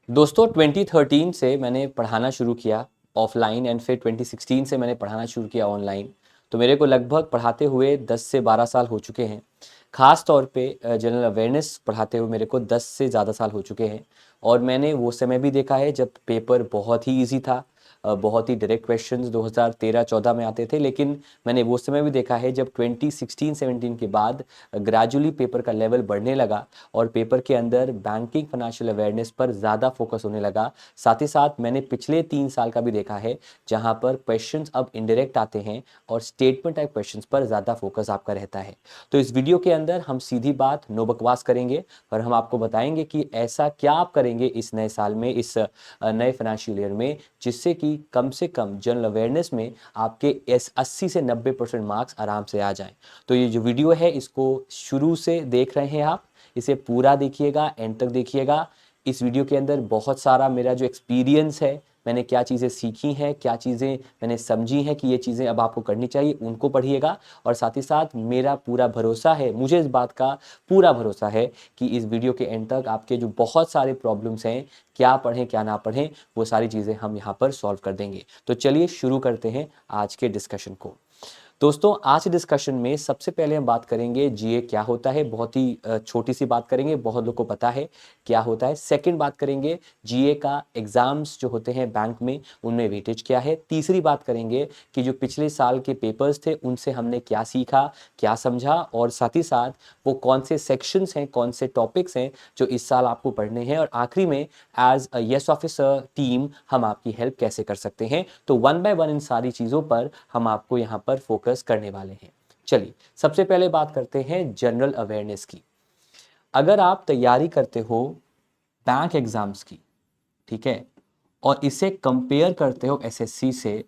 दोस्तों 2013 से मैंने पढ़ाना शुरू किया ऑफलाइन एंड फिर 2016 से मैंने पढ़ाना शुरू किया ऑनलाइन। तो मेरे को लगभग पढ़ाते हुए 10 से 12 साल हो चुके हैं। ख़ास तौर पे जनरल अवेयरनेस पढ़ाते हुए मेरे को 10 से ज़्यादा साल हो चुके हैं। और मैंने वो समय भी देखा है जब पेपर बहुत ही इजी था। बहुत ही डायरेक्ट क्वेश्चंस 2013-14 में आते थे, लेकिन मैंने वो समय भी देखा है जब 2016-17 के बाद ग्रेजुअली पेपर का लेवल बढ़ने लगा और पेपर के अंदर बैंकिंग फाइनेंशियल अवेयरनेस पर ज़्यादा फोकस होने लगा। साथ ही साथ मैंने पिछले 3 साल का भी देखा है जहाँ पर क्वेश्चंस अब इनडायरेक्ट आते हैं और स्टेटमेंट टाइप क्वेश्चंस पर ज़्यादा फोकस आपका रहता है। तो इस वीडियो के अंदर हम सीधी बात नो बकवास करेंगे और हम आपको बताएंगे कि ऐसा क्या आप करेंगे इस नए साल में, इस नए फाइनेंशियल ईयर में, जिससे कि कम से कम जनरल अवेयरनेस में आपके 80 से 90% मार्क्स आराम से आ जाएं। तो ये जो वीडियो है इसको शुरू से देख रहे हैं आप, इसे पूरा देखिएगा, एंड तक देखिएगा। इस वीडियो के अंदर बहुत सारा मेरा जो एक्सपीरियंस है, मैंने क्या चीज़ें सीखी हैं, क्या चीज़ें मैंने समझी हैं कि ये चीज़ें अब आपको करनी चाहिए, उनको पढ़िएगा। और साथ ही साथ मेरा पूरा भरोसा है, मुझे इस बात का पूरा भरोसा है कि इस वीडियो के एंड तक आपके जो बहुत सारे प्रॉब्लम्स हैं, क्या पढ़ें क्या ना पढ़ें, वो सारी चीज़ें हम यहाँ पर सॉल्व कर देंगे। तो चलिए शुरू करते हैं आज के डिस्कशन को। दोस्तों आज के डिस्कशन में सबसे पहले हम बात करेंगे जीए क्या होता है। बहुत ही छोटी सी बात करेंगे, बहुत लोग को पता है क्या होता है। सेकंड बात करेंगे जीए का एग्जाम्स जो होते हैं बैंक में, उनमें वेटेज क्या है। तीसरी बात करेंगे कि जो पिछले साल के पेपर्स थे उनसे हमने क्या सीखा, क्या समझा, और साथ ही साथ वो कौन से सेक्शंस हैं, कौन से टॉपिक्स हैं जो इस साल आपको पढ़ने हैं। और आखिरी में as a yes officer team हम आपकी हेल्प कैसे कर सकते हैं। तो वन बाय वन इन सारी चीज़ों पर हम आपको यहाँ पर फोकस करने वाले हैं। चलिए सबसे पहले बात करते हैं जनरल अवेयरनेस की। अगर आप तैयारी करते हो बैंक एग्जाम्स की, ठीक है, और इसे कंपेयर करते हो एसएससी से,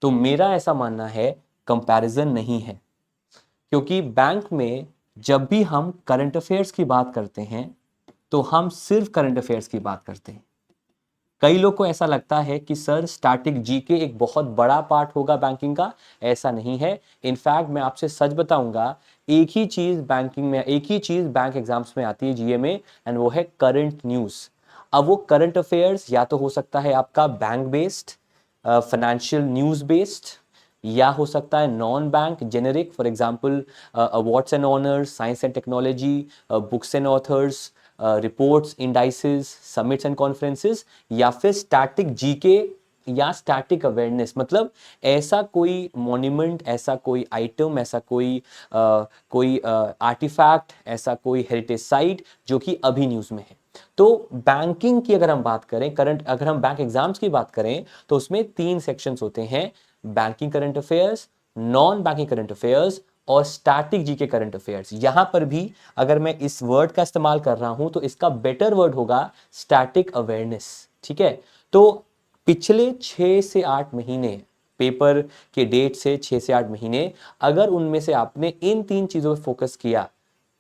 तो मेरा ऐसा मानना है कंपैरिजन नहीं है। क्योंकि बैंक में जब भी हम करंट अफेयर्स की बात करते हैं तो हम सिर्फ करंट अफेयर्स की बात करते हैं। कई लोग को ऐसा लगता है कि सर स्टैटिक जीके एक बहुत बड़ा पार्ट होगा बैंकिंग का। ऐसा नहीं है। इनफैक्ट मैं आपसे सच बताऊंगा, एक ही चीज बैंकिंग में, एक ही चीज बैंक एग्जाम्स में आती है जीए में, एंड वो है करंट न्यूज। अब वो करंट अफेयर्स या तो हो सकता है आपका bank based, financial news based, या हो सकता है non bank generic, for example awards and honours, science and technology, books and authors, reports, indices, summits and conferences, या फिर स्टैटिक जीके या स्टैटिक अवेयरनेस। मतलब ऐसा कोई मॉन्यूमेंट, ऐसा कोई आइटम, ऐसा कोई आर्टिफैक्ट, ऐसा कोई हेरिटेज साइट जो कि अभी न्यूज में है। तो बैंकिंग की अगर हम बात करें, करंट अगर हम बैंक एग्जाम्स की बात करें, तो उसमें 3 सेक्शंस होते हैं: banking current affairs, non banking current affairs और स्टैटिक जीके करंट अफेयर्स। यहां पर भी अगर मैं इस वर्ड का इस्तेमाल कर रहा हूं तो इसका बेटर वर्ड होगा स्टैटिक अवेयरनेस। ठीक है। तो पिछले 6 से 8 महीने, पेपर के डेट से 6 से 8 महीने, अगर उनमें से आपने इन 3 चीजों पर फोकस किया,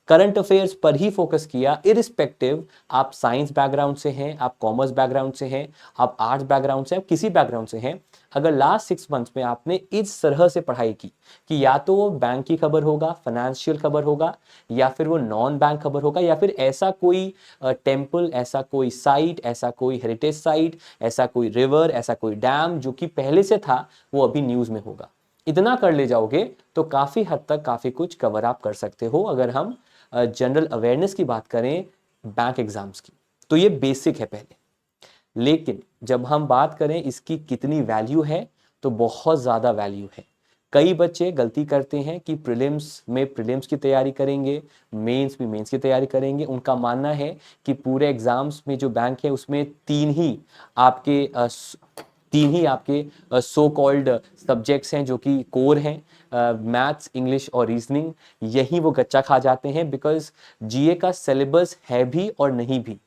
करंट अफेयर्स पर ही फोकस किया, इरिस्पेक्टिव आप साइंस बैकग्राउंड से हैं, आप कॉमर्स बैकग्राउंड से हैं, आप आर्ट्स बैकग्राउंड से, आप किसी बैकग्राउंड से हैं, अगर लास्ट 6 मंथ्स में आपने इस तरह से पढ़ाई की कि या तो वो बैंक की खबर होगा, फाइनेंशियल खबर होगा, या फिर वो नॉन बैंक खबर होगा, या फिर ऐसा कोई टेम्पल, ऐसा कोई साइट, ऐसा कोई हेरिटेज साइट, ऐसा कोई रिवर, ऐसा कोई डैम जो कि पहले से था, वो अभी न्यूज में होगा, इतना कर ले जाओगे तो काफी हद तक काफी कुछ कवर अप कर सकते हो। अगर हम जनरल अवेयरनेस की बात करें बैंक एग्जाम्स की, तो ये बेसिक है पहले। लेकिन जब हम बात करें इसकी कितनी वैल्यू है, तो बहुत ज़्यादा वैल्यू है। कई बच्चे गलती करते हैं कि प्रीलिम्स में प्रीलिम्स की तैयारी करेंगे, मेंस में मेंस की तैयारी करेंगे। उनका मानना है कि पूरे एग्जाम्स में जो बैंक है उसमें आपके तीन ही आपके सो कॉल्ड सब्जेक्ट्स हैं जो कि कोर हैं, मैथ्स, इंग्लिश और रीजनिंग। यही वो गच्चा खा जाते हैं, बिकॉज जीए का सिलेबस है भी और नहीं भी।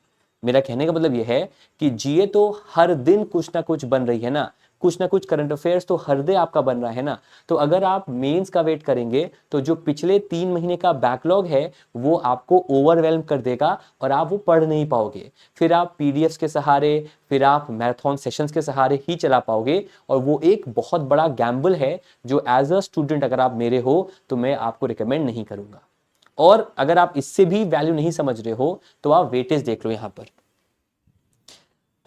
मेरा कहने का मतलब यह है कि जीए तो हर दिन कुछ ना कुछ बन रही है ना, कुछ ना कुछ करंट अफेयर्स तो हर डे आपका बन रहा है ना। तो अगर आप मेंस का वेट करेंगे तो जो पिछले 3 महीने का बैकलॉग है वो आपको ओवरवेल्म कर देगा और आप वो पढ़ नहीं पाओगे। फिर आप पीडीएफ्स के सहारे, फिर आप मैराथन सेशंस के सहारे ही चला पाओगे, और वो एक बहुत बड़ा गैम्बल है जो एज अ स्टूडेंट अगर आप मेरे हो तो मैं आपको रिकमेंड नहीं करूंगा। और अगर आप इससे भी वैल्यू नहीं समझ रहे हो तो आप वेटेज देख लो। यहां पर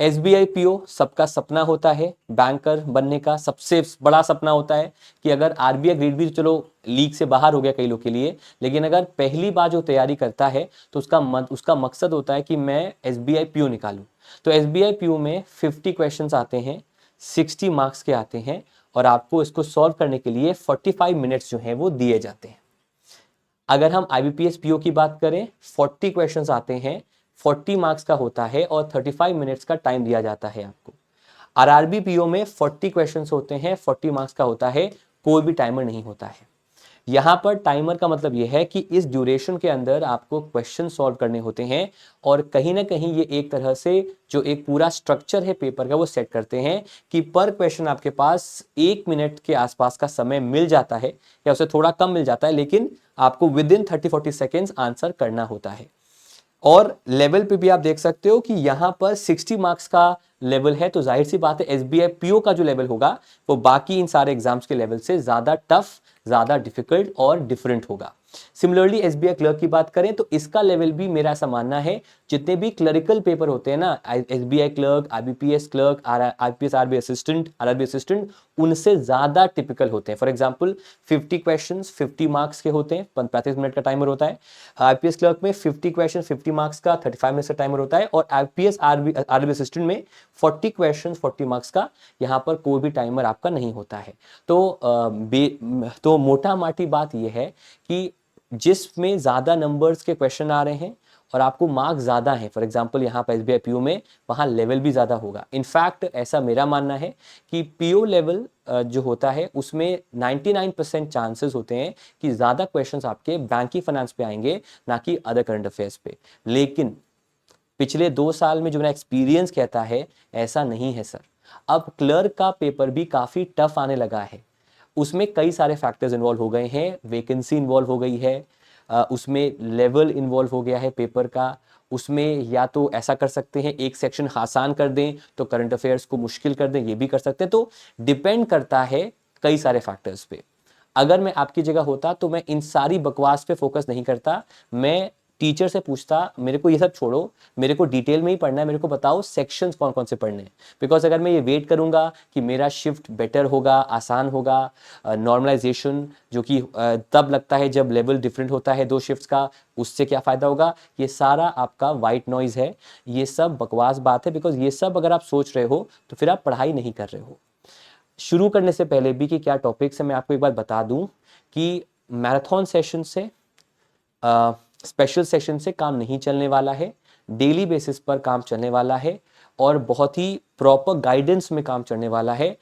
एसबीआई पीओ सबका सपना होता है, बैंकर बनने का सबसे बड़ा सपना होता है कि अगर आरबीआई ग्रेड भी चलो लीग से बाहर हो गया कई लोग के लिए, लेकिन अगर पहली बार जो तैयारी करता है तो उसका मकसद होता है कि मैं एसबीआई पीओ निकालूं। तो एसबीआई पीओ में 50 क्वेश्चंस आते हैं, 60 मार्क्स के आते हैं, और आपको इसको सॉल्व करने के लिए 45 मिनट्स जो है वो दिए जाते हैं। अगर हम आईबीपीएस पीओ की बात करें, 40 क्वेश्चंस आते हैं, 40 मार्क्स का होता है और 35 मिनट्स का टाइम दिया जाता है आपको। आरआरबी पीओ में 40 क्वेश्चंस होते हैं, 40 मार्क्स का होता है, कोई भी टाइमर नहीं होता है। यहां पर टाइमर का मतलब यह है कि इस ड्यूरेशन के अंदर आपको क्वेश्चन सॉल्व करने होते हैं, और कहीं ना कहीं ये एक तरह से जो एक पूरा स्ट्रक्चर है पेपर का वो सेट करते हैं कि पर क्वेश्चन आपके पास 1 मिनट के आसपास का समय मिल जाता है या उससे थोड़ा कम मिल जाता है, लेकिन आपको विद इन 30-40 सेकेंड्स आंसर करना होता है। और लेवल पे भी आप देख सकते हो कि यहां पर 60 मार्क्स का लेवल है, तो जाहिर सी बात है एसबीआई पीओ का जो लेवल होगा वो बाकी इन सारे एग्जाम्स के लेवल से ज्यादा टफ, ज्यादा डिफिकल्ट और डिफरेंट होगा। सिमिलरली एसबीआई क्लर्क की बात करें तो इसका लेवल भी मेरा ऐसा मानना है, जितने भी क्लरिकल पेपर होते हैं ना, SBI clerk, IBPS clerk, IPS RB assistant, RRB assistant, उनसे ज्यादा टिपिकल होते हैं। फॉर एग्जांपल 50 क्वेश्चंस 50 मार्क्स के होते हैं, 35 मिनट का टाइमर होता है। आईपीएस क्लर्क में 50 क्वेश्चन 50 मार्क्स का 35 मिनट का टाइमर होता है, और आईपीएस आरबी असिस्टेंट में 40 क्वेश्चन 40 मार्क्स का, यहां पर कोई भी टाइमर आपका नहीं होता है। तो मोटा माटी बात यह है कि जिसमें ज्यादा नंबर्स के क्वेश्चन आ रहे हैं और आपको मार्क्स ज्यादा हैं, फॉर एग्जांपल यहाँ पर एसबीआई पीओ में, वहां लेवल भी ज्यादा होगा। इनफैक्ट ऐसा मेरा मानना है कि पीओ लेवल जो होता है उसमें 99% चांसेस होते हैं कि ज्यादा क्वेश्चंस आपके बैंकिंग फाइनेंस पे आएंगे, ना कि अदर करंट अफेयर्स पे। लेकिन पिछले 2 साल में जो मेरा एक्सपीरियंस कहता है ऐसा नहीं है सर। अब क्लर्क का पेपर भी काफी टफ आने लगा है, उसमें कई सारे फैक्टर्स इन्वॉल्व हो गए हैं, वैकेंसी इन्वॉल्व हो गई है, उसमें लेवल इन्वॉल्व हो गया है पेपर का। उसमें या तो ऐसा कर सकते हैं एक सेक्शन आसान कर दें तो करंट अफेयर्स को मुश्किल कर दें, ये भी कर सकते हैं। तो डिपेंड करता है कई सारे फैक्टर्स पे। अगर मैं आपकी जगह होता तो मैं इन सारी बकवास पे फोकस नहीं करता, मैं टीचर से पूछता मेरे को ये सब छोड़ो, मेरे को डिटेल में ही पढ़ना है, मेरे को बताओ सेक्शंस कौन कौन से पढ़ने हैं। बिकॉज अगर मैं ये वेट करूंगा कि मेरा शिफ्ट बेटर होगा, आसान होगा, नॉर्मलाइजेशन जो कि तब लगता है जब लेवल डिफरेंट होता है दो शिफ्ट्स का, उससे क्या फायदा होगा, ये सारा आपका वाइट नॉइज है, ये सब बकवास बात है। बिकॉज ये सब अगर आप सोच रहे हो तो फिर आप पढ़ाई नहीं कर रहे हो। शुरू करने से पहले भी कि क्या टॉपिक्स है, मैं आपको एक बार बता दूं कि मैराथन सेशन से, स्पेशल सेशन से काम नहीं चलने वाला है, डेली बेसिस पर काम चलने वाला है, और बहुत ही प्रॉपर गाइडेंस में काम चलने वाला है।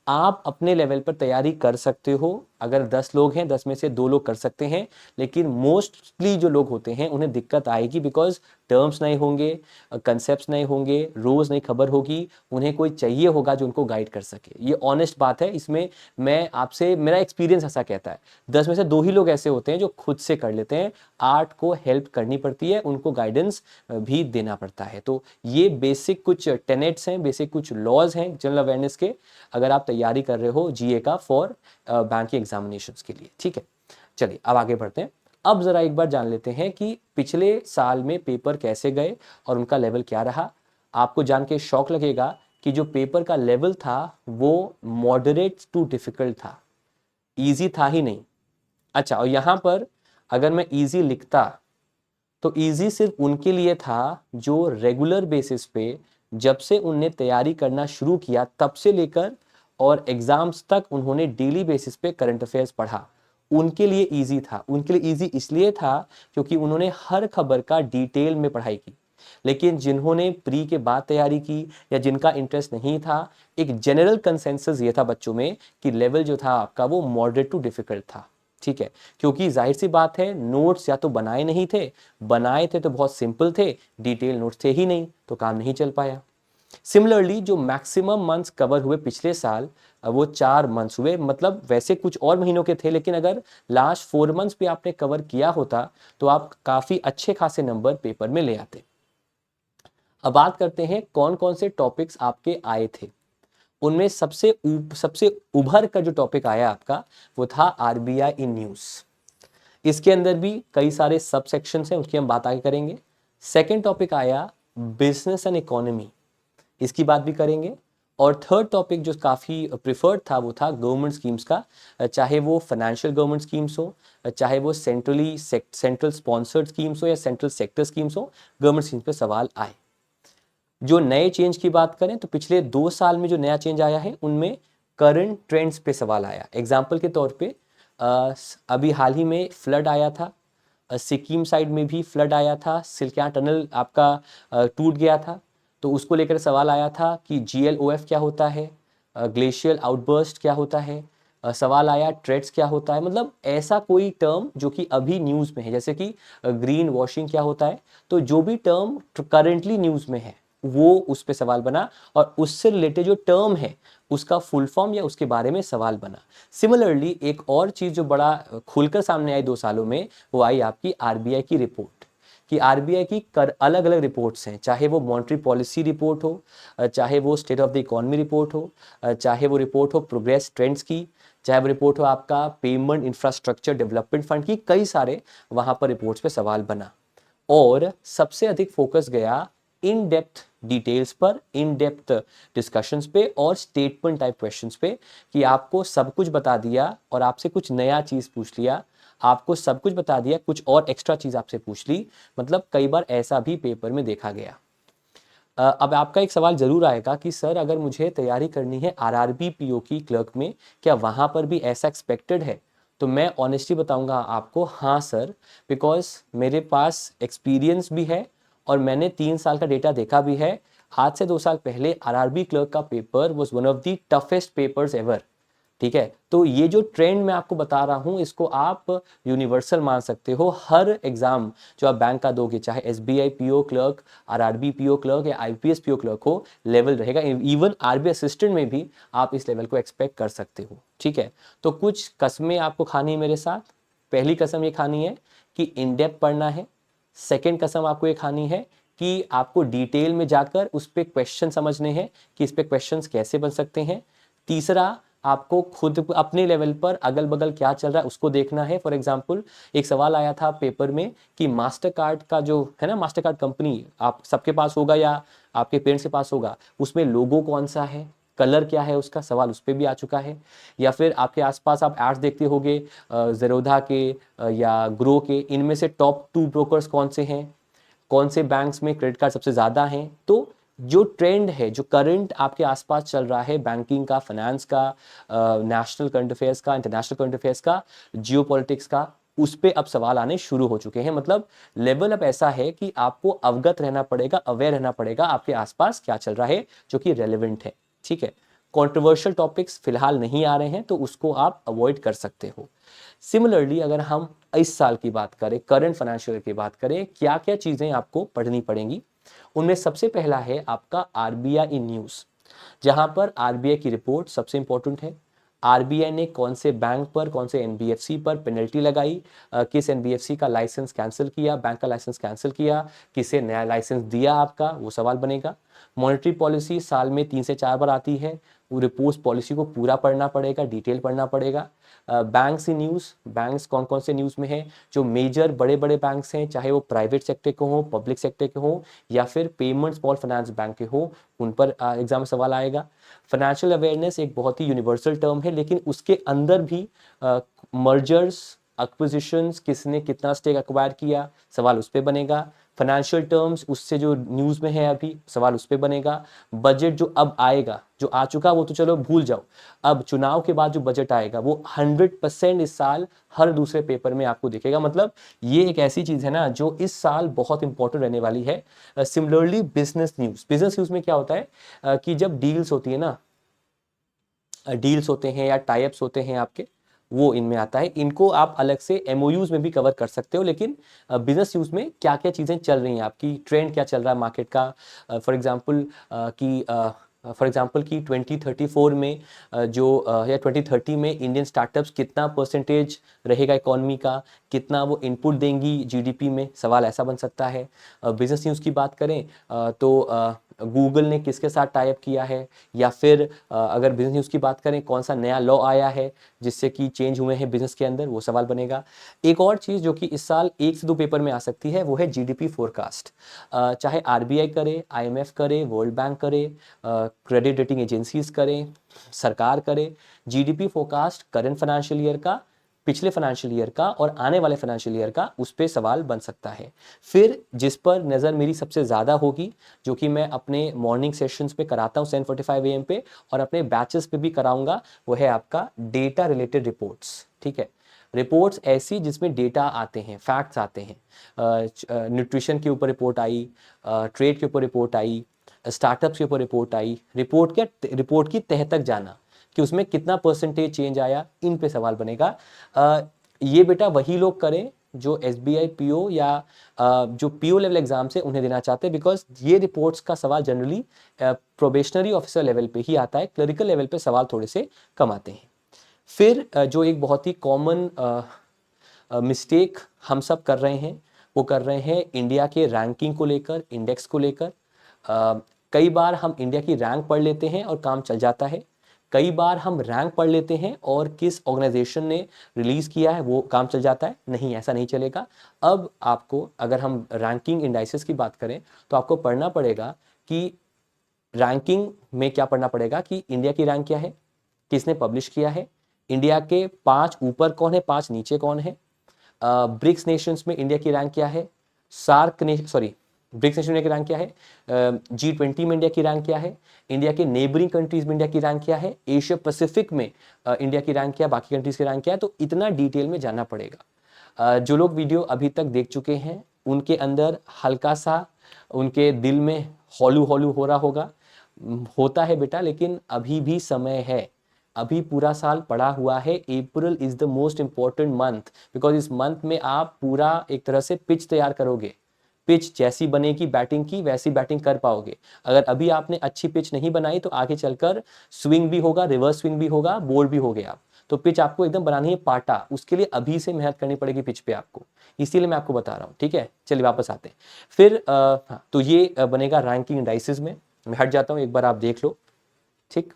आप अपने लेवल पर तैयारी कर सकते हो, अगर 10 लोग हैं 10 में से 2 लोग कर सकते हैं, लेकिन मोस्टली जो लोग होते हैं उन्हें दिक्कत आएगी, बिकॉज टर्म्स नहीं होंगे, कंसेप्ट्स नहीं होंगे, रोज नहीं खबर होगी, उन्हें कोई चाहिए होगा जो उनको गाइड कर सके। ये ऑनेस्ट बात है, इसमें मैं आपसे, मेरा एक्सपीरियंस ऐसा कहता है। 10 में से 2 ही लोग ऐसे होते हैं जो खुद से कर लेते हैं, 8 को हेल्प करनी पड़ती है, उनको गाइडेंस भी देना पड़ता है। तो ये बेसिक कुछ टेनेट्स हैं, बेसिक कुछ लॉज हैं जनरल अवेयरनेस के, अगर आप तैयारी कर रहे हो जीए का फॉर बैंकिंग एग्जामिनेशंस के लिए। ठीक है, चलिए अब आगे बढ़ते हैं। अब जरा एक बार जान लेते हैं कि पिछले साल में पेपर कैसे गए और उनका लेवल क्या रहा। आपको जान के शौक लगेगा कि जो पेपर का लेवल था वो मॉडरेट टू डिफिकल्ट था, इजी था ही नहीं। अच्छा, और यहां पर अगर मैं इजी लिखता तो इजी सिर्फ उनके लिए था जो रेगुलर बेसिस पे जब से उनने तैयारी करना शुरू किया तब से लेकर और एग्जाम्स तक उन्होंने डेली बेसिस पे करंट अफेयर्स पढ़ा, उनके लिए इजी था। उनके लिए इजी इसलिए था क्योंकि उन्होंने हर खबर का डिटेल में पढ़ाई की। लेकिन जिन्होंने प्री के बाद तैयारी की या जिनका इंटरेस्ट नहीं था, एक जनरल कंसेंसस ये था बच्चों में कि लेवल जो था आपका वो मॉडरेट टू डिफिकल्ट था। ठीक है, क्योंकि जाहिर सी बात है नोट्स या तो बनाए नहीं थे, बनाए थे तो बहुत सिंपल थे, डिटेल नोट्स थे ही नहीं, तो काम नहीं चल पाया। सिमिलरली जो मैक्सिमम मंथ्स कवर हुए पिछले साल, वो 4 मंथ्स हुए, मतलब वैसे कुछ और महीनों के थे, लेकिन अगर लास्ट 4 मंथ्स भी आपने कवर किया होता तो आप काफी अच्छे खासे नंबर पेपर में ले आते। अब बात करते हैं कौन कौन से टॉपिक्स आपके आए थे। उनमें सबसे उभर का जो टॉपिक आया आपका वो था आरबीआई इन न्यूज। इसके अंदर भी कई सारे सब सेक्शंस हैं, उसकी हम बात आगे करेंगे। सेकंड टॉपिक आया बिजनेस एंड इकोनॉमी। इसकी बात भी करेंगे। और थर्ड टॉपिक जो काफ़ी प्रिफर्ड था वो था गवर्नमेंट स्कीम्स का, चाहे वो फाइनेंशियल गवर्नमेंट स्कीम्स हो, चाहे वो सेंट्रल स्पॉन्सर्ड स्कीम्स हो या सेंट्रल सेक्टर स्कीम्स हो, गवर्नमेंट स्कीम्स पे सवाल आए। जो नए चेंज की बात करें तो पिछले 2 साल में जो नया चेंज आया है उनमें करंट ट्रेंड्स पे सवाल आया। एग्जाम्पल के तौर पे अभी हाल ही में फ्लड आया था, सिक्किम साइड में भी फ्लड आया था, सिलक्या टनल आपका टूट गया था, तो उसको लेकर सवाल आया था कि GLOF क्या होता है, ग्लेशियल आउटबर्स्ट क्या होता है, सवाल आया ट्रेड्स क्या होता है। मतलब ऐसा कोई टर्म जो कि अभी न्यूज़ में है, जैसे कि ग्रीन वॉशिंग क्या होता है, तो जो भी टर्म करेंटली न्यूज़ में है वो उस पे सवाल बना, और उससे रिलेटेड जो टर्म है उसका फुल फॉर्म या उसके बारे में सवाल बना। सिमिलरली एक और चीज़ जो बड़ा खुलकर सामने आई 2 सालों में, वो आई आपकी RBI की रिपोर्ट, कि RBI की अलग अलग रिपोर्ट्स हैं, चाहे वो मॉनेटरी पॉलिसी रिपोर्ट हो, चाहे वो state of the economy report हो, चाहे वो रिपोर्ट हो प्रोग्रेस ट्रेंड्स की, चाहे वो रिपोर्ट हो आपका पेमेंट इंफ्रास्ट्रक्चर डेवलपमेंट फंड की, कई सारे वहाँ पर रिपोर्ट्स पे सवाल बना। और सबसे अधिक फोकस गया इन डेप्थ डिटेल्स पर, इन डेप्थ डिस्कशंस पे और स्टेटमेंट टाइप क्वेश्चंस पे, कि आपको सब कुछ बता दिया और आपसे कुछ नया चीज़ पूछ लिया, आपको सब कुछ बता दिया, कुछ और एक्स्ट्रा चीज़ आपसे पूछ ली। मतलब कई बार ऐसा भी पेपर में देखा गया। अब आपका एक सवाल ज़रूर आएगा कि सर अगर मुझे तैयारी करनी है RRB PO की क्लर्क में, क्या वहाँ पर भी ऐसा एक्सपेक्टेड है? तो मैं ऑनेस्टली बताऊंगा आपको, हाँ सर, बिकॉज मेरे पास एक्सपीरियंस भी है और मैंने 3 साल का डेटा देखा भी है। आज से 2 साल पहले RRB क्लर्क का paper was one of the toughest papers ever. ठीक है, तो ये जो ट्रेंड मैं आपको बता रहा हूँ इसको आप यूनिवर्सल मान सकते हो। हर एग्जाम जो आप बैंक का दोगे, चाहे SBI PO clerk, RRB PO clerk या IPS PO क्लर्क हो, लेवल रहेगा। इवन RBI असिस्टेंट में भी आप इस लेवल को एक्सपेक्ट कर सकते हो। ठीक है, तो कुछ कस्में आपको खानी है मेरे साथ। पहली कसम ये खानी है कि इन डेप्थ पढ़ना है। सेकेंड कसम आपको ये खानी है कि आपको डिटेल में जाकर उस पर क्वेश्चन समझने हैं कि इस पर क्वेश्चन कैसे बन सकते हैं। तीसरा, आपको खुद अपने लेवल पर अगल बगल क्या चल रहा है उसको देखना है। फॉर एग्जांपल एक सवाल आया था पेपर में कि मास्टर कार्ड का जो है ना, मास्टर कार्ड कंपनी आप सबके पास होगा या आपके पेरेंट्स के पास होगा, उसमें लोगो कौन सा है, कलर क्या है उसका, सवाल उस पर भी आ चुका है। या फिर आपके आसपास आप एड्स देखते होंगे जेरोधा के या ग्रो के, इनमें से टॉप 2 ब्रोकर्स कौन से हैं, कौन से बैंक्स में क्रेडिट कार्ड सबसे ज़्यादा हैं। तो जो ट्रेंड है, जो करंट आपके आसपास चल रहा है, बैंकिंग का, फाइनेंस का, नेशनल करंट अफेयर्स का, इंटरनेशनल करंट अफेयर्स का, जियो पॉलिटिक्स का, उस पे अब सवाल आने शुरू हो चुके हैं। मतलब लेवल अब ऐसा है कि आपको अवगत रहना पड़ेगा, अवेयर रहना पड़ेगा आपके आसपास क्या चल रहा है जो कि रेलिवेंट है। ठीक है, कंट्रोवर्शियल टॉपिक्स फिलहाल नहीं आ रहे हैं तो उसको आप अवॉइड कर सकते हो। सिमिलरली अगर हम इस साल की बात करें, करंट फाइनेंशियल ईयर की बात करें, क्या क्या चीज़ें आपको पढ़नी पड़ेंगी, उनमें सबसे पहला है आपका RBI इन न्यूज़, जहां पर RBI की रिपोर्ट सबसे इंपॉर्टेंट है। RBI ने कौन से बैंक पर, कौन से NBFC पर पेनल्टी लगाई, किस NBFC का लाइसेंस कैंसिल किया, बैंक का लाइसेंस कैंसिल किया, किसे नया लाइसेंस दिया, आपका वो सवाल बनेगा। मॉनेटरी पॉलिसी साल में 3 से 4 बार आती है, वो रिपोर्ट पॉलिसी को पूरा पढ़ना पड़ेगा, डिटेल पढ़ना पड़ेगा। बैंक्स इन न्यूज़, बैंक्स कौन कौन से न्यूज़ में हैं, जो मेजर बड़े बड़े बैंक्स हैं, चाहे वो प्राइवेट सेक्टर के हों, पब्लिक सेक्टर के हों या फिर पेमेंट स्मॉल फाइनेंस बैंक के हों, उन पर एग्जाम में सवाल आएगा। फाइनेंशियल अवेयरनेस एक बहुत ही यूनिवर्सल टर्म है, लेकिन उसके अंदर भी मर्जर्स, एक्विजिशंस, किसने कितना स्टेक एक्वायर किया, सवाल उस पर बनेगा। फाइनेंशियल टर्म्स उससे जो न्यूज़ में है अभी, सवाल उस पर बनेगा। बजट जो अब आएगा, जो आ चुका वो तो चलो भूल जाओ, अब चुनाव के बाद जो बजट आएगा वो 100% इस साल हर दूसरे पेपर में आपको दिखेगा। मतलब ये एक ऐसी चीज़ है ना जो इस साल बहुत इंपॉर्टेंट रहने वाली है। Similarly business news, business news में क्या होता है कि जब डील्स होती है ना, डील्स होते हैं या टाइप्स होते हैं आपके, वो इनमें आता है। इनको आप अलग से MOUs में भी कवर कर सकते हो, लेकिन बिजनेस न्यूज़ में क्या क्या चीज़ें चल रही हैं, आपकी ट्रेंड क्या चल रहा है मार्केट का। फॉर एग्जांपल कि 2034 में या 2030 में इंडियन स्टार्टअप्स कितना परसेंटेज रहेगा इकॉनमी का, कितना वो इनपुट देंगी GDP में, सवाल ऐसा बन सकता है। बिजनेस न्यूज़ की बात करें तो गूगल ने किसके साथ टाई अप किया है, या फिर अगर बिजनेस न्यूज़ की बात करें कौन सा नया लॉ आया है जिससे कि चेंज हुए हैं बिजनेस के अंदर, वो सवाल बनेगा। एक और चीज़ जो कि इस साल 1 से 2 पेपर में आ सकती है वो है जीडीपी फोरकास्ट। चाहे आरबीआई करे, आईएमएफ करे, वर्ल्ड बैंक करे, क्रेडिट रेटिंग एजेंसीज करें, सरकार करे, GDP forecast current financial year का, पिछले फाइनेंशियल ईयर का और आने वाले फाइनेंशियल ईयर का, उस पे सवाल बन सकता है। फिर जिस पर नज़र मेरी सबसे ज़्यादा होगी, जो कि मैं अपने मॉर्निंग सेशंस पे कराता हूँ 7:45 AM पे और अपने बैचेस पे भी कराऊंगा, वो है आपका डेटा रिलेटेड रिपोर्ट्स। ठीक है, रिपोर्ट्स ऐसी जिसमें डेटा आते हैं, फैक्ट्स आते हैं। न्यूट्रिशन के ऊपर रिपोर्ट आई, ट्रेड के ऊपर रिपोर्ट आई, स्टार्टअप्स के ऊपर रिपोर्ट आई, रिपोर्ट की तह तक जाना कि उसमें कितना परसेंटेज चेंज आया, इन पे सवाल बनेगा। ये बेटा वही लोग करें जो एसबीआई पीओ या जो पीओ लेवल एग्जाम से उन्हें देना चाहते हैं, बिकॉज ये रिपोर्ट्स का सवाल जनरली प्रोबेशनरी ऑफिसर लेवल पे ही आता है, क्लरिकल लेवल पे सवाल थोड़े से कम आते हैं। फिर जो एक बहुत ही कॉमन मिस्टेक हम सब कर रहे हैं, वो कर रहे हैं इंडिया के रैंकिंग को लेकर, इंडेक्स को लेकर। कई बार हम इंडिया की रैंक पढ़ लेते हैं और काम चल जाता है, कई बार हम रैंक पढ़ लेते हैं और किस ऑर्गेनाइजेशन ने रिलीज किया है वो काम चल जाता है। नहीं, ऐसा नहीं चलेगा। अब आपको, अगर हम रैंकिंग इंडाइसेस की बात करें, तो आपको पढ़ना पड़ेगा कि रैंकिंग में क्या पढ़ना पड़ेगा कि इंडिया की रैंक क्या है, किसने पब्लिश किया है, इंडिया के 5 ऊपर कौन है, 5 नीचे कौन है, ब्रिक्स नेशंस में इंडिया की रैंक क्या है, ब्रिक्स नेशन में इंडिया की रैंक क्या है, G20 में इंडिया की रैंक क्या है, इंडिया के नेबरिंग कंट्रीज में इंडिया की रैंक क्या है, एशिया पैसिफिक में इंडिया की रैंक क्या है, बाकी कंट्रीज की रैंक क्या है। तो इतना डिटेल में जानना पड़ेगा। जो लोग वीडियो अभी तक देख चुके हैं उनके अंदर हल्का सा, उनके दिल में हौलू हौलू हो रहा होगा, होता है बेटा, लेकिन अभी भी समय है, अभी पूरा साल पड़ा हुआ है। April is the most important month, because इस मंथ में आप पूरा एक तरह से पिच तैयार करोगे। पिच जैसी बनेगी बैटिंग की, वैसी बैटिंग कर पाओगे। अगर अभी आपने अच्छी पिच नहीं बनाई तो आगे चलकर स्विंग भी होगा, रिवर्स स्विंग भी होगा, बोल्ड भी होगे आप। तो पिच आपको एकदम बनानी है पाटा, उसके लिए अभी से मेहनत करनी पड़ेगी पिच पे आपको, इसीलिए मैं आपको बता रहा हूँ। ठीक है, चलिए वापस आते हैं। फिर तो ये बनेगा रैंकिंग इंडाइसेस में। मैं हट जाता हूँ, एक बार आप देख लो। ठीक,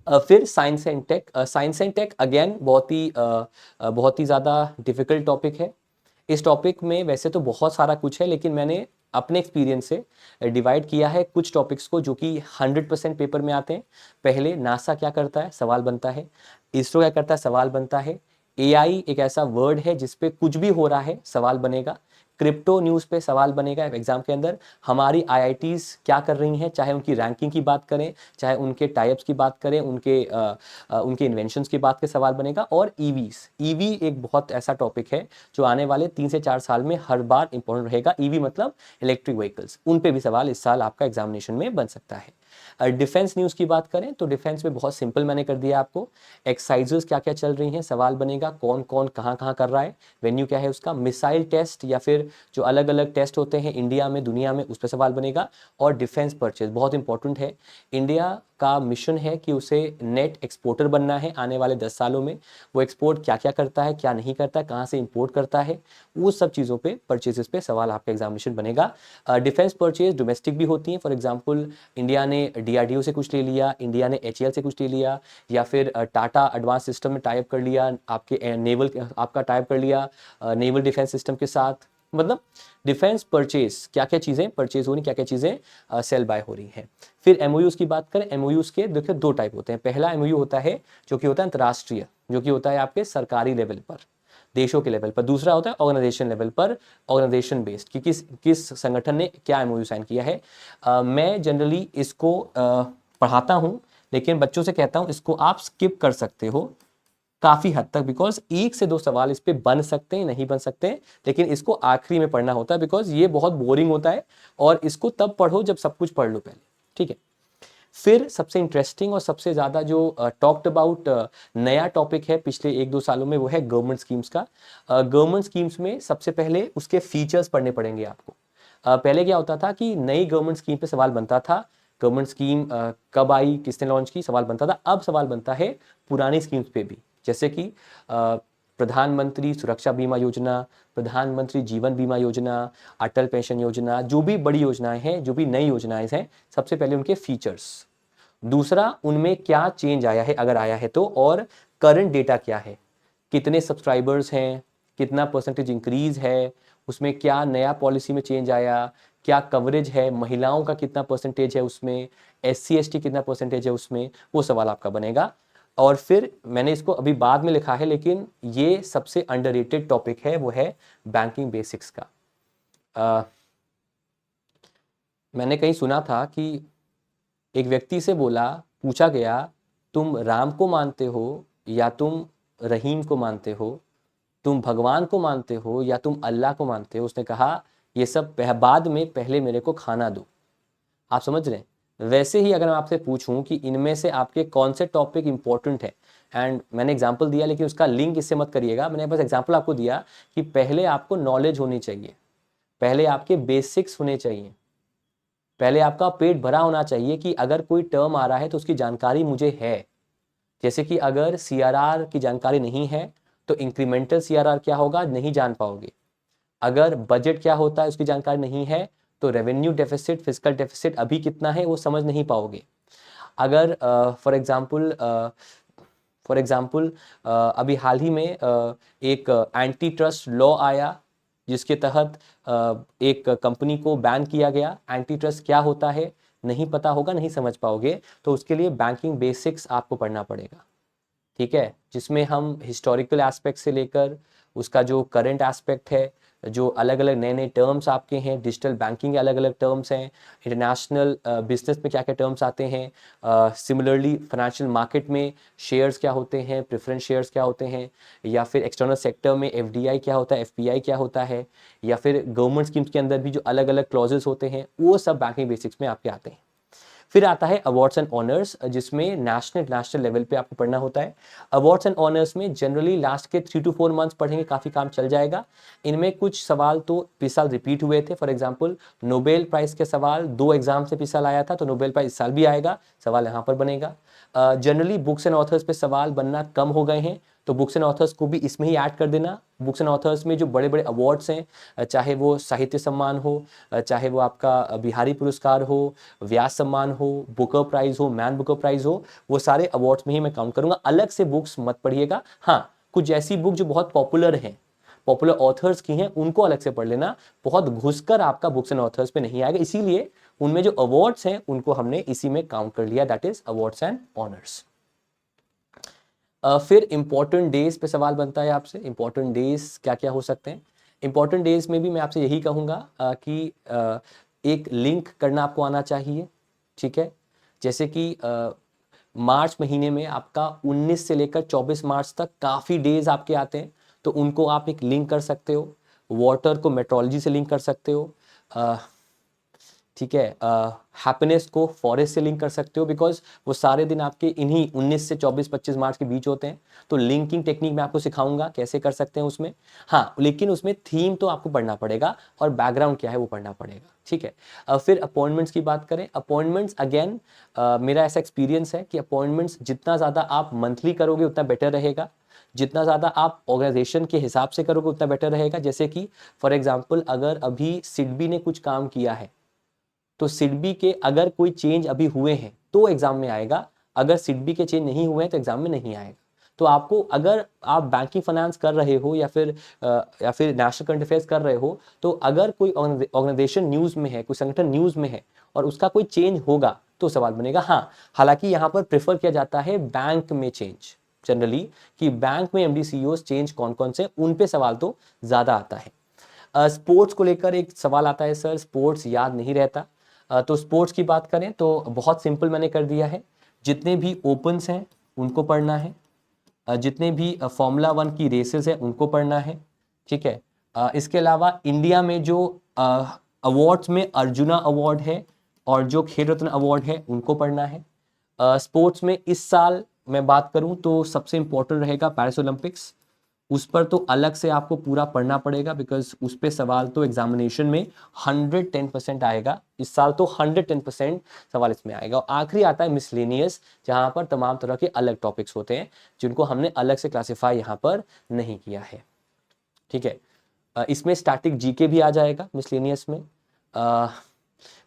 फिर science and tech. Science and tech again बहुत ही ज़्यादा डिफिकल्ट टॉपिक है। इस टॉपिक में वैसे तो बहुत सारा कुछ है, लेकिन मैंने अपने एक्सपीरियंस से डिवाइड किया है कुछ टॉपिक्स को जो कि 100% पेपर में आते हैं। पहले नासा क्या करता है, सवाल बनता है। इसरो क्या करता है, सवाल बनता है। एआई एक ऐसा वर्ड है जिसपे कुछ भी हो रहा है, सवाल बनेगा। क्रिप्टो न्यूज़ पे सवाल बनेगा एग्जाम के अंदर। हमारी आईआईटीज़ क्या कर रही हैं, चाहे उनकी रैंकिंग की बात करें, चाहे उनके टाइप्स की बात करें, उनके इन्वेंशंस की बात के सवाल बनेगा। और ईवी एक बहुत ऐसा टॉपिक है जो आने वाले 3 से 4 साल में हर बार इंपॉर्टेंट रहेगा। ईवी मतलब इलेक्ट्रिक व्हीकल्स, उन पे भी सवाल इस साल आपका एग्जामिनेशन में बन सकता है। डिफेंस न्यूज़ की बात करें तो डिफेंस में बहुत सिंपल मैंने कर दिया आपको। एक्सरसाइजेस क्या क्या चल रही हैं, सवाल बनेगा। कौन कौन कहाँ कहाँ कर रहा है, वेन्यू क्या है उसका, मिसाइल टेस्ट या फिर जो अलग अलग टेस्ट होते हैं इंडिया में, दुनिया में, उस पर सवाल बनेगा। और डिफेंस परचेज बहुत इंपॉर्टेंट है। इंडिया का मिशन है कि उसे नेट एक्सपोर्टर बनना है आने वाले 10 सालों में। वो एक्सपोर्ट क्या क्या करता है, क्या नहीं करता है, कहाँ से इंपोर्ट करता है, वो सब चीज़ों पे, परचेजेस पे सवाल आपका एग्जामिनेशन बनेगा। डिफेंस परचेज डोमेस्टिक भी होती हैं। फॉर एग्जांपल इंडिया ने डीआरडीओ से कुछ ले लिया, इंडिया ने एचएएल से कुछ ले लिया, या फिर टाटा एडवांस सिस्टम में टाइप कर लिया, आपके नेवल आपका टाइप कर लिया नेवल डिफेंस सिस्टम के साथ। मतलब डिफेंस परचेज क्या क्या चीज़ें परचेज हो रही, क्या क्या चीज़ें सेल बाय हो रही हैं। फिर एमओयूज की बात करें, एमओयूज के देखिए 2 टाइप होते हैं। पहला एमओयू होता है जो कि होता है अंतर्राष्ट्रीय, जो कि होता है आपके सरकारी लेवल पर, देशों के लेवल पर। दूसरा होता है ऑर्गेनाइजेशन लेवल पर, ऑर्गेनाइजेशन बेस्ड, कि किस संगठन ने क्या एमओयू साइन किया है। मैं जनरली इसको पढ़ाता हूँ, लेकिन बच्चों से कहता हूँ इसको आप स्किप कर सकते हो काफ़ी हद तक, बिकॉज 1 से 2 सवाल इस पे बन सकते हैं, नहीं बन सकते हैं, लेकिन इसको आखिरी में पढ़ना होता है, बिकॉज ये बहुत बोरिंग होता है। और इसको तब पढ़ो जब सब कुछ पढ़ लो पहले। ठीक है, फिर सबसे इंटरेस्टिंग और सबसे ज़्यादा जो टॉक्ड अबाउट नया टॉपिक है पिछले 1-2 सालों में, वो है गवर्नमेंट स्कीम्स का। गवर्नमेंट स्कीम्स में सबसे पहले उसके फीचर्स पढ़ने पड़ेंगे आपको। पहले क्या होता था कि नई गवर्नमेंट स्कीम पे सवाल बनता था, गवर्नमेंट स्कीम कब आई, किसने लॉन्च की, सवाल बनता था। अब सवाल बनता है पुरानी स्कीम्स पे भी, जैसे कि प्रधानमंत्री सुरक्षा बीमा योजना, प्रधानमंत्री जीवन बीमा योजना, अटल पेंशन योजना, जो भी बड़ी योजनाएं हैं, जो भी नई योजनाएं हैं, सबसे पहले उनके फीचर्स, दूसरा उनमें क्या चेंज आया है अगर आया है तो, और करंट डेटा क्या है, कितने सब्सक्राइबर्स हैं, कितना परसेंटेज इंक्रीज है, उसमें क्या नया पॉलिसी में चेंज आया, क्या कवरेज है, महिलाओं का कितना परसेंटेज है उसमें, SC ST कितना परसेंटेज है उसमें, वो सवाल आपका बनेगा। और फिर मैंने इसको अभी बाद में लिखा है, लेकिन ये सबसे अंडररेटेड टॉपिक है, वो है बैंकिंग बेसिक्स का। मैंने कहीं सुना था कि एक व्यक्ति से पूछा गया, तुम राम को मानते हो या तुम रहीम को मानते हो, तुम भगवान को मानते हो या तुम अल्लाह को मानते हो। उसने कहा ये सब बाद में, पहले मेरे को खाना दो। आप समझ रहे हैं? वैसे ही अगर मैं आपसे पूछूं कि इनमें से आपके कौन से टॉपिक इंपॉर्टेंट है, एंड मैंने एग्जांपल दिया लेकिन उसका लिंक इससे मत करिएगा, मैंने बस एग्जांपल आपको दिया कि पहले आपको नॉलेज होनी चाहिए, पहले आपके बेसिक्स होने चाहिए, पहले आपका पेट भरा होना चाहिए कि अगर कोई टर्म आ रहा है तो उसकी जानकारी मुझे है। जैसे कि अगर CRR की जानकारी नहीं है तो इंक्रीमेंटल CRR क्या होगा नहीं जान पाओगे, अगर बजट क्या होता है उसकी जानकारी नहीं है तो रेवेन्यू डेफिसिट, फिस्कल डेफिसिट अभी कितना है वो समझ नहीं पाओगे। अगर फॉर एग्जांपल अभी हाल ही में एक एंटी ट्रस्ट लॉ आया जिसके तहत एक कंपनी को बैन किया गया। एंटी ट्रस्ट क्या होता है नहीं पता होगा, नहीं समझ पाओगे, तो उसके लिए बैंकिंग बेसिक्स आपको पढ़ना पड़ेगा, ठीक है, जिसमें हम हिस्टोरिकल एस्पेक्ट से लेकर उसका जो करंट एस्पेक्ट है, जो अलग अलग नए नए टर्म्स आपके हैं, डिजिटल बैंकिंग के अलग अलग टर्म्स हैं, इंटरनेशनल बिजनेस में क्या क्या टर्म्स आते हैं, सिमिलरली फाइनेंशियल मार्केट में शेयर्स क्या होते हैं, प्रेफरेंस शेयर्स क्या होते हैं, या फिर एक्सटर्नल सेक्टर में FDI क्या होता है, FPI क्या होता है, या फिर गवर्नमेंट स्कीम्स के अंदर भी जो अलग अलग क्लॉजेस होते हैं, वो सब बैंकिंग बेसिक्स में आपके आते हैं। फिर आता है अवार्ड्स एंड ऑनर्स, जिसमें नेशनल लेवल पे आपको पढ़ना होता है। अवार्ड्स एंड ऑनर्स में जनरली लास्ट के 3 to 4 मंथ्स पढ़ेंगे, काफ़ी काम चल जाएगा। इनमें कुछ सवाल तो पिछले साल रिपीट हुए थे। फॉर एग्जांपल नोबेल प्राइज़ के सवाल 2 एग्जाम से पिछले साल आया था, तो नोबेल प्राइज़ इस साल भी आएगा, सवाल यहाँ पर बनेगा। जनरली बुक्स एंड ऑथर्स पे सवाल बनना कम हो गए हैं, तो बुक्स एंड ऑथर्स को भी इसमें ही ऐड कर देना। बुक्स एंड ऑथर्स में जो बड़े बड़े अवार्ड्स हैं, चाहे वो साहित्य सम्मान हो, चाहे वो आपका बिहारी पुरस्कार हो, व्यास सम्मान हो, बुकर प्राइज हो, मैन बुकर प्राइज हो, वो सारे अवार्ड्स में ही मैं काउंट करूंगा। अलग से बुक्स मत पढ़िएगा। हाँ, कुछ ऐसी बुक जो बहुत पॉपुलर हैं, पॉपुलर ऑथर्स की हैं, उनको अलग से पढ़ लेना। बहुत घुसकर आपका बुक्स एंड ऑथर्स पे नहीं आएगा, इसीलिए उनमें जो अवार्ड्स हैं उनको हमने इसी में काउंट कर लिया, that is awards and honours. फिर इंपॉर्टेंट डेज पे सवाल बनता है आपसे, इंपॉर्टेंट डेज क्या क्या हो सकते हैं। इंपॉर्टेंट डेज में भी मैं आपसे यही कहूँगा कि एक लिंक करना आपको आना चाहिए, ठीक है। जैसे कि मार्च महीने में आपका 19 से लेकर 24 मार्च तक काफ़ी डेज आपके आते हैं, तो उनको आप एक लिंक कर सकते हो। वाटर को मेट्रोलॉजी से लिंक कर सकते हो, ठीक है। हैप्पीनेस को फॉरेस्ट से लिंक कर सकते हो, बिकॉज वो सारे दिन आपके इन्हीं 19 से 24-25 मार्च के बीच होते हैं। तो लिंकिंग टेक्निक मैं आपको सिखाऊंगा कैसे कर सकते हैं उसमें। हाँ, लेकिन उसमें थीम तो आपको पढ़ना पड़ेगा और बैकग्राउंड क्या है वो पढ़ना पड़ेगा, ठीक है। फिर अपॉइंटमेंट्स की बात करें, अपॉइंटमेंट्स अगेन मेरा ऐसा एक्सपीरियंस है कि अपॉइंटमेंट्स जितना ज़्यादा आप मंथली करोगे उतना बेटर रहेगा, जितना ज़्यादा आप ऑर्गेनाइजेशन के हिसाब से करोगे उतना बेटर रहेगा। जैसे कि फॉर एग्जाम्पल अगर अभी सिडबी ने कुछ काम किया है, तो सिडबी के अगर कोई चेंज अभी हुए हैं तो एग्जाम में आएगा, अगर सिडबी के चेंज नहीं हुए हैं तो एग्जाम में नहीं आएगा। तो आपको, अगर आप बैंकिंग फाइनेंस कर रहे हो या फिर नेशनल करंट अफेयर्स कर रहे हो, तो अगर कोई ऑर्गेनाइजेशन न्यूज़ में है, कोई संगठन न्यूज़ में है और उसका कोई चेंज होगा तो सवाल बनेगा। हाँ, हालांकि यहाँ पर प्रेफर किया जाता है बैंक में चेंज जनरली, कि बैंक में MD CEOs चेंज कौन कौन से, उन पे सवाल तो ज़्यादा आता है। स्पोर्ट्स को लेकर एक सवाल आता है, सर स्पोर्ट्स याद नहीं रहता। तो स्पोर्ट्स की बात करें तो बहुत सिंपल मैंने कर दिया है, जितने भी ओपन्स हैं उनको पढ़ना है, जितने भी फॉर्मूला 1 की रेसेस हैं उनको पढ़ना है, ठीक है। इसके अलावा इंडिया में जो अवार्ड्स में अर्जुना अवार्ड है और जो खेल रत्न अवार्ड है उनको पढ़ना है। स्पोर्ट्स में इस साल मैं बात करूं तो सबसे इंपॉर्टेंट रहेगा पेरिस ओलंपिक्स, उस पर तो अलग से आपको पूरा पढ़ना पड़ेगा, बिकॉज उस पे सवाल तो एग्जामिनेशन में 110% आएगा। इस साल तो 110% सवाल इसमें आएगा। और आखिरी आता है मिसलेनियस, जहां पर तमाम तरह के अलग टॉपिक्स होते हैं जिनको हमने अलग से क्लासीफाई यहाँ पर नहीं किया है। ठीक है, इसमें स्टैटिक जीके भी आ जाएगा मिसलेनियस में।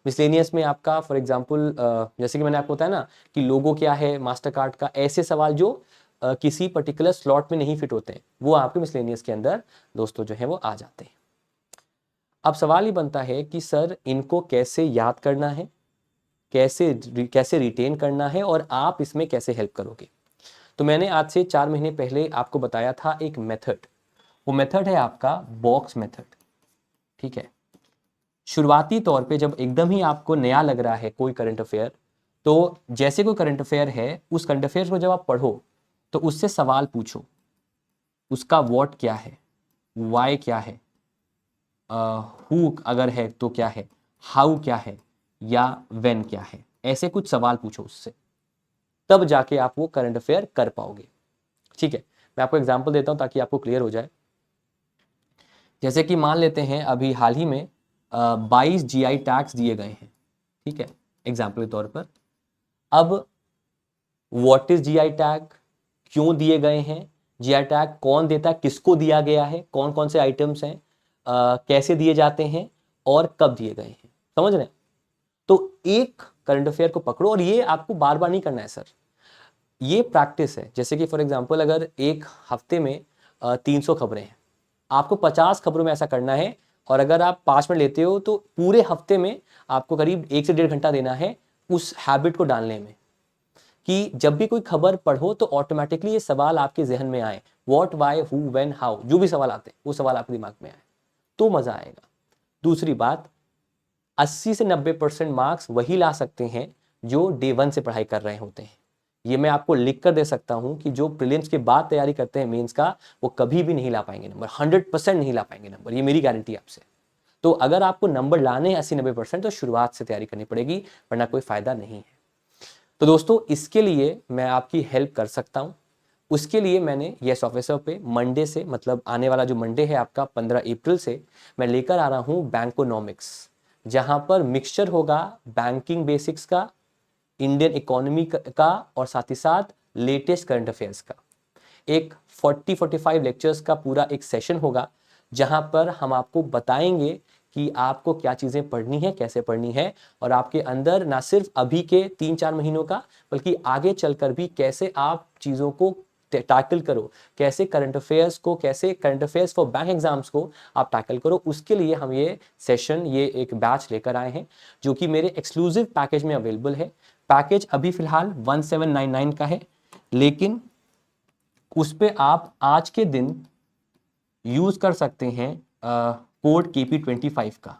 मिसलेनियस में आपका फॉर एग्जांपल जैसे कि मैंने आपको बताया ना कि लोगो क्या है मास्टर कार्ड का, ऐसे सवाल जो किसी पर्टिकुलर स्लॉट में नहीं फिट होते हैं वो आपके मिसलेनियस के अंदर दोस्तों जो है वो आ जाते हैं। अब सवाल ये बनता है कि सर इनको कैसे याद करना है, कैसे कैसे रिटेन करना है और आप इसमें कैसे हेल्प करोगे। तो मैंने आज से 4 महीने पहले आपको बताया था एक मेथड, वो मेथड है आपका बॉक्स मेथड। ठीक है, शुरुआती तौर पे जब एकदम ही आपको नया लग रहा है कोई करंट अफेयर, तो जैसे कोई करंट अफेयर है उस करंट अफेयर को जब आप पढ़ो तो उससे सवाल पूछो, उसका व्हाट क्या है, वाई क्या है, हु अगर है तो क्या है, हाउ क्या है, या व्हेन क्या है, ऐसे कुछ सवाल पूछो उससे, तब जाके आप वो करंट अफेयर कर पाओगे। ठीक है, मैं आपको एग्जांपल देता हूं ताकि आपको क्लियर हो जाए। जैसे कि मान लेते हैं अभी हाल ही में 22 जीआई टैग्स दिए गए हैं। ठीक है, एग्जाम्पल के तौर पर। अब व्हाट इज जीआई टैग, क्यों दिए गए हैं, जीआई टैग कौन देता है, किसको दिया गया है, कौन कौन से आइटम्स हैं, कैसे दिए जाते हैं और कब दिए गए हैं, समझ रहे हैं। तो एक करंट अफेयर को पकड़ो और ये आपको बार बार नहीं करना है सर, ये प्रैक्टिस है। जैसे कि फॉर एग्जांपल अगर एक हफ्ते में 300 खबरें हैं, आपको 50 खबरों में ऐसा करना है। और अगर आप 5 मिनट लेते हो तो पूरे हफ्ते में आपको करीब 1 से 1.5 घंटा देना है उस हैबिट को डालने में, कि जब भी कोई खबर पढ़ो तो ऑटोमेटिकली ये सवाल आपके जहन में आए, what, why, who, when, how, जो भी सवाल आते हैं वो सवाल आपके दिमाग में आए तो मजा आएगा। दूसरी बात, 80 से 90% मार्क्स वही ला सकते हैं जो डे 1 से पढ़ाई कर रहे होते हैं। ये मैं आपको लिख कर दे सकता हूं कि जो प्रीलिम्स के बाद तैयारी करते हैं मेंस का, वो कभी भी नहीं ला पाएंगे नंबर, 100% नहीं ला पाएंगे नंबर, ये मेरी गारंटी आपसे। तो अगर आपको नंबर लाने हैं 80-90% तो शुरुआत से तैयारी करनी पड़ेगी, वरना कोई फायदा नहीं है। तो दोस्तों इसके लिए मैं आपकी हेल्प कर सकता हूं। उसके लिए मैंने यस ऑफिसर पे मंडे से, मतलब आने वाला जो मंडे है आपका 15 अप्रैल से, मैं लेकर आ रहा हूं बैंकोनॉमिक्स, जहां पर मिक्सचर होगा बैंकिंग बेसिक्स का, इंडियन इकोनॉमी का और साथ ही साथ लेटेस्ट करंट अफेयर्स का। एक 40-45 लेक्चर्स का पूरा एक सेशन होगा जहां पर हम आपको बताएंगे कि आपको क्या चीजें पढ़नी है, कैसे पढ़नी है, और आपके अंदर ना सिर्फ अभी के 3-4 महीनों का बल्कि आगे चलकर भी कैसे आप चीजों को टैकल करो, कैसे करंट अफेयर्स को, कैसे current affairs for bank exams को आप टैकल करो। उसके लिए हम ये सेशन, ये एक बैच लेकर आए हैं जो कि मेरे एक्सक्लूसिव पैकेज में अवेलेबल है। पैकेज अभी फिलहाल 1799 का है, लेकिन उस पे आप आज के दिन यूज कर सकते हैं कोड KP25 का,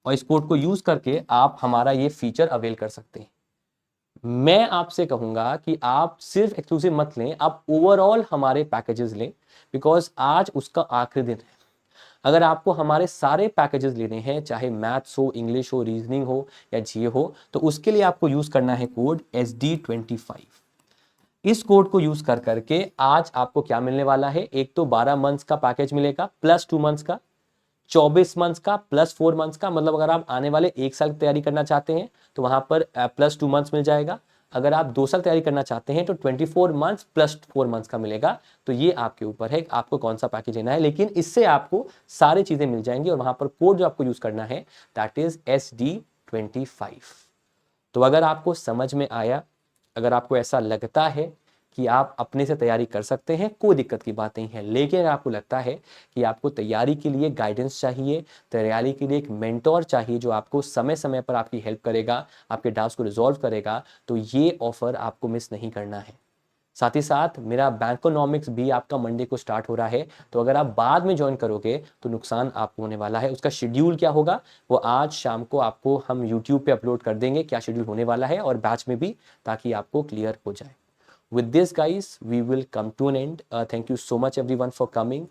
और इस कोड को यूज करके आप हमारा ये फीचर अवेल कर सकते हैं। मैं आपसे कहूंगा कि आप सिर्फ एक्सक्लूसिव मत लें, आप ओवरऑल हमारे पैकेजेस लें, बिकॉज आज उसका आखिरी दिन है। अगर आपको हमारे सारे पैकेजेस लेने हैं, चाहे मैथ्स हो, इंग्लिश हो, रीजनिंग हो या जीए हो, तो उसके लिए आपको यूज करना है कोड SD25। इस कोड को यूज कर करके आज आपको क्या मिलने वाला है, एक तो 12 मंथ्स का पैकेज मिलेगा प्लस 2 मंथ्स का, 24 मंथ्स का प्लस 4 मंथ्स का, मतलब अगर आप आने वाले 1 साल की तैयारी करना चाहते हैं तो वहां पर प्लस 2 मंथ्स मिल जाएगा। अगर आप 2 साल तैयारी करना चाहते हैं तो 24 मंथ्स प्लस 4 मंथ्स का मिलेगा। तो ये आपके ऊपर है आपको कौन सा पैकेज लेना है, लेकिन इससे आपको सारी चीजें मिल जाएंगी और वहां पर कोड जो आपको यूज करना है दैट इज SD25। तो अगर आपको समझ में आया, अगर आपको ऐसा लगता है कि आप अपने से तैयारी कर सकते हैं, कोई दिक्कत की बात नहीं है। लेकिन अगर आपको लगता है कि आपको तैयारी के लिए गाइडेंस चाहिए, तैयारी के लिए एक मेंटोर चाहिए जो आपको समय समय पर आपकी हेल्प करेगा, आपके डाउट्स को रिजॉल्व करेगा, तो ये ऑफर आपको मिस नहीं करना है। साथ ही साथ मेरा बैंकोनॉमिक्स भी आपका मंडे को स्टार्ट हो रहा है, तो अगर आप बाद में ज्वाइन करोगे तो नुकसान आपको होने वाला है। उसका शेड्यूल क्या होगा वो आज शाम को आपको हम यूट्यूब पे अपलोड कर देंगे, क्या शेड्यूल होने वाला है और बैच में भी, ताकि आपको क्लियर हो जाए। With this guys we will come to an end. Thank you so much everyone for coming.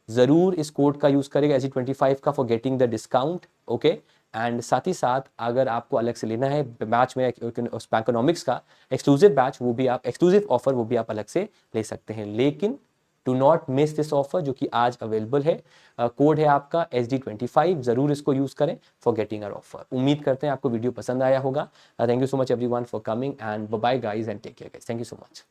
जरूर इस कोड का यूज करेगा SD25 का for getting the discount, okay. And साथ ही साथ अगर आपको अलग से लेना है बैच में बैंकोनॉमिक्स का एक्सक्लूसिव बैच, वो भी आप एक्सक्लूसिव ऑफर वो भी आप अलग से ले सकते हैं। लेकिन do not miss this offer जो कि आज अवेलेबल है। कोड है आपका SD25, ज़रूर इसको यूज़ करें फॉर गेटिंग आवर ऑफर। उम्मीद करते हैं आपको वीडियो पसंद आया होगा। Thank you so much everyone for coming and bye guys and take care guys. Thank you so much.